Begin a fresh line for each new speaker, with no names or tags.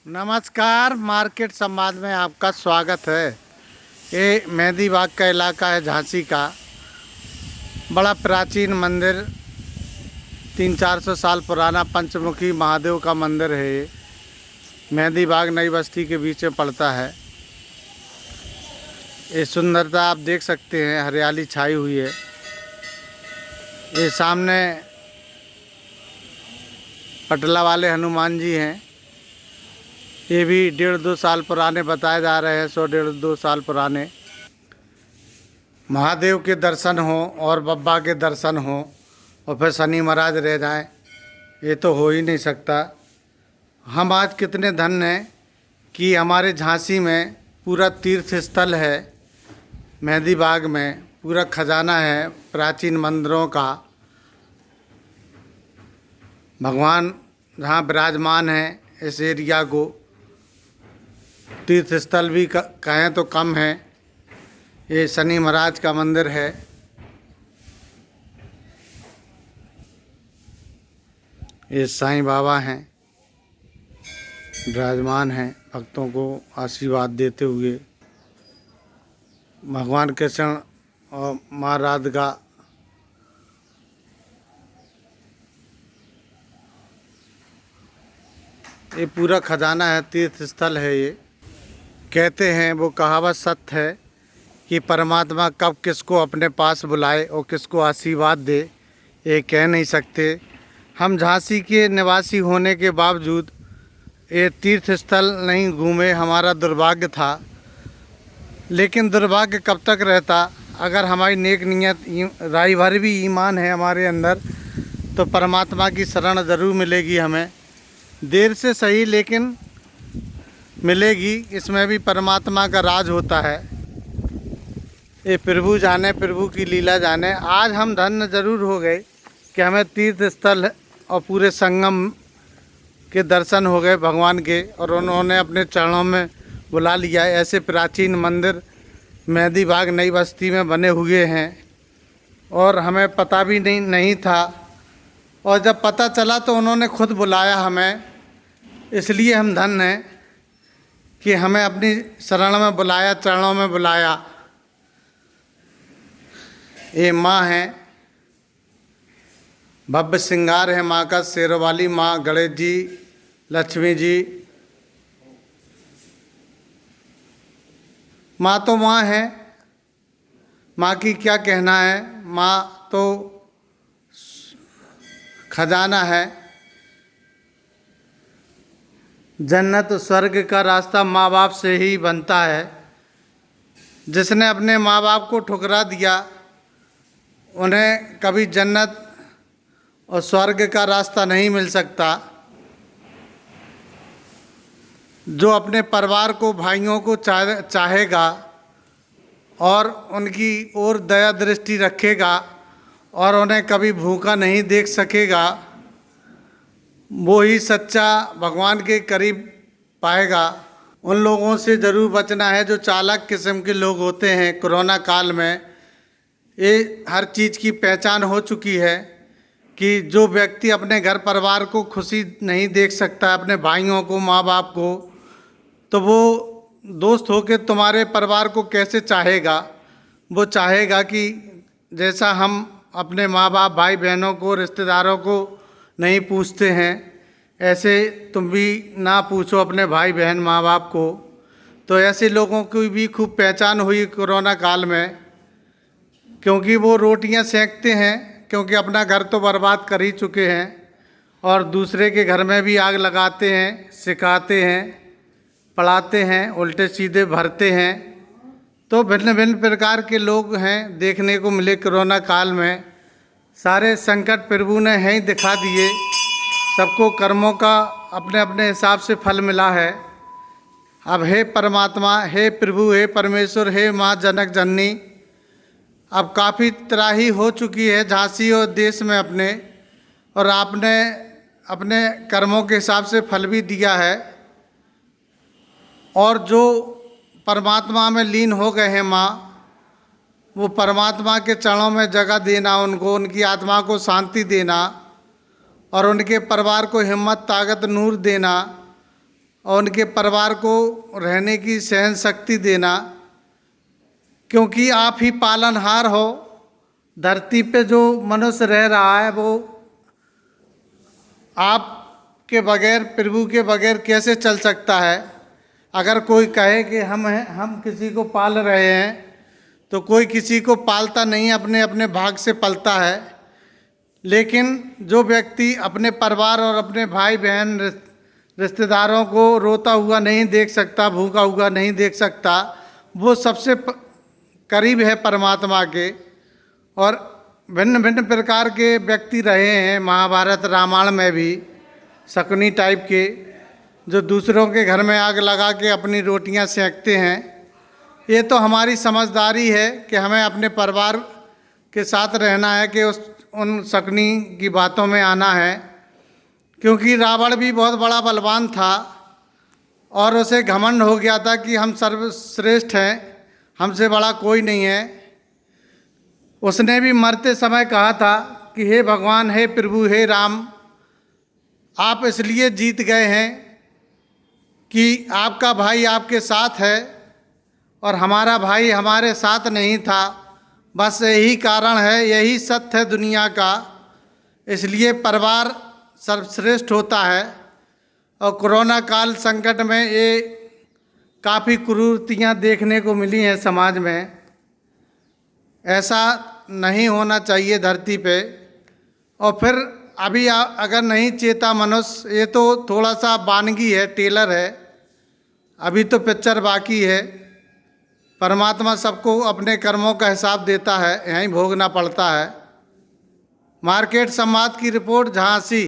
नमस्कार, मार्केट संवाद में आपका स्वागत है। ये मेहंदी बाग का इलाका है, झांसी का। बड़ा प्राचीन मंदिर, 300-400 साल पुराना पंचमुखी महादेव का मंदिर है। ये मेहंदी बाग नई बस्ती के बीच में पड़ता है। ये सुंदरता आप देख सकते हैं, हरियाली छाई हुई है। ये सामने पटला वाले हनुमान जी हैं। ये भी 1.5-2 साल पुराने बताए जा रहे हैं, 100-1.5-2 साल पुराने। महादेव के दर्शन हो और बब्बा के दर्शन हो और फिर शनि महाराज रह जाएं, ये तो हो ही नहीं सकता। हम आज कितने धन्य हैं कि हमारे झांसी में पूरा तीर्थ स्थल है। मेहंदी बाग में पूरा खजाना है प्राचीन मंदिरों का। भगवान जहाँ विराजमान है, इस एरिया को तीर्थ स्थल भी कहें तो कम है। ये शनि महाराज का मंदिर है। ये साईं बाबा हैं, विराजमान हैं, भक्तों को आशीर्वाद देते हुए। भगवान कृष्ण और माँ राधिका ये पूरा खजाना है, तीर्थ स्थल है। ये कहते हैं, वो कहावत सत्य है कि परमात्मा कब किसको अपने पास बुलाए और किसको आशीर्वाद दे, ये कह नहीं सकते। हम झांसी के निवासी होने के बावजूद ये तीर्थ स्थल नहीं घूमे, हमारा दुर्भाग्य था। लेकिन दुर्भाग्य कब तक रहता? अगर हमारी नेक नीयत, राई भर भी ईमान है हमारे अंदर, तो परमात्मा की शरण ज़रूर मिलेगी हमें। देर से सही, लेकिन मिलेगी। इसमें भी परमात्मा का राज होता है। ये प्रभु जाने, प्रभु की लीला जाने। आज हम धन्य जरूर हो गए कि हमें तीर्थ स्थल और पूरे संगम के दर्शन हो गए भगवान के, और उन्होंने अपने चरणों में बुला लिया। ऐसे प्राचीन मंदिर मेहंदी बाग नई बस्ती में बने हुए हैं और हमें पता भी नहीं था। और जब पता चला तो उन्होंने खुद बुलाया हमें। इसलिए हम धन्य हैं कि हमें अपनी शरण में बुलाया, चरणों में बुलाया। ये माँ है, भव्य श्रृंगार है माँ का। शेरों वाली माँ, गणेश जी, लक्ष्मी जी। माँ तो माँ है, माँ की क्या कहना है। माँ तो खजाना है। जन्नत स्वर्ग का रास्ता माँ बाप से ही बनता है। जिसने अपने माँ बाप को ठुकरा दिया, उन्हें कभी जन्नत और स्वर्ग का रास्ता नहीं मिल सकता। जो अपने परिवार को, भाइयों को चाहेगा और उनकी ओर दया दृष्टि रखेगा और उन्हें कभी भूखा नहीं देख सकेगा, वो ही सच्चा भगवान के करीब पाएगा। उन लोगों से ज़रूर बचना है जो चालाक किस्म के लोग होते हैं। कोरोना काल में ये हर चीज़ की पहचान हो चुकी है कि जो व्यक्ति अपने घर परिवार को खुशी नहीं देख सकता, अपने भाइयों को, माँ बाप को, तो वो दोस्त होकर तुम्हारे परिवार को कैसे चाहेगा? वो चाहेगा कि जैसा हम अपने माँ बाप, भाई बहनों को, रिश्तेदारों को नहीं पूछते हैं, ऐसे तुम भी ना पूछो अपने भाई बहन, माँ बाप को। तो ऐसे लोगों की भी खूब पहचान हुई कोरोना काल में, क्योंकि वो रोटियां सेंकते हैं, क्योंकि अपना घर तो बर्बाद कर ही चुके हैं और दूसरे के घर में भी आग लगाते हैं, सिखाते हैं, पढ़ाते हैं, उल्टे सीधे भरते हैं। तो भिन्न भिन्न प्रकार के लोग हैं देखने को मिले कोरोना काल में। सारे संकट प्रभु ने हैं ही दिखा दिए। सबको कर्मों का अपने अपने हिसाब से फल मिला है। अब हे परमात्मा, हे प्रभु, हे परमेश्वर, हे माँ जनक जननी, अब काफ़ी त्राही हो चुकी है झांसी और देश में अपने, और आपने अपने कर्मों के हिसाब से फल भी दिया है। और जो परमात्मा में लीन हो गए हैं माँ, वो परमात्मा के चरणों में जगह देना, उनको, उनकी आत्मा को शांति देना और उनके परिवार को हिम्मत, ताकत, नूर देना और उनके परिवार को रहने की सहन शक्ति देना, क्योंकि आप ही पालनहार हो। धरती पे जो मनुष्य रह रहा है वो आपके बगैर, प्रभु के बगैर कैसे चल सकता है। अगर कोई कहे कि हम किसी को पाल रहे हैं, तो कोई किसी को पालता नहीं, अपने अपने भाग से पलता है। लेकिन जो व्यक्ति अपने परिवार और अपने भाई बहन रिश्तेदारों को रोता हुआ नहीं देख सकता, भूखा हुआ नहीं देख सकता, वो सबसे करीब है परमात्मा के। और भिन्न भिन्न प्रकार के व्यक्ति रहे हैं महाभारत रामायण में भी, शकुनी टाइप के, जो दूसरों के घर में आग लगा के अपनी रोटियां सेंकते हैं। ये तो हमारी समझदारी है कि हमें अपने परिवार के साथ रहना है, कि उन शकुनी की बातों में आना है। क्योंकि रावण भी बहुत बड़ा बलवान था और उसे घमंड हो गया था कि हम सर्वश्रेष्ठ हैं, हमसे बड़ा कोई नहीं है। उसने भी मरते समय कहा था कि हे भगवान, हे प्रभु, हे राम, आप इसलिए जीत गए हैं कि आपका भाई आपके साथ है और हमारा भाई हमारे साथ नहीं था। बस यही कारण है, यही सत्य है दुनिया का। इसलिए परिवार सर्वश्रेष्ठ होता है। और कोरोना काल संकट में ये काफ़ी कुरीतियाँ देखने को मिली हैं समाज में। ऐसा नहीं होना चाहिए धरती पे। और फिर अभी अगर नहीं चेता मनुष्य, ये तो थोड़ा सा वानगी है, टेलर है, अभी तो पिक्चर बाकी है। परमात्मा सबको अपने कर्मों का हिसाब देता है, यहीं भोगना पड़ता है। मार्केट संवाद की रिपोर्ट, झांसी।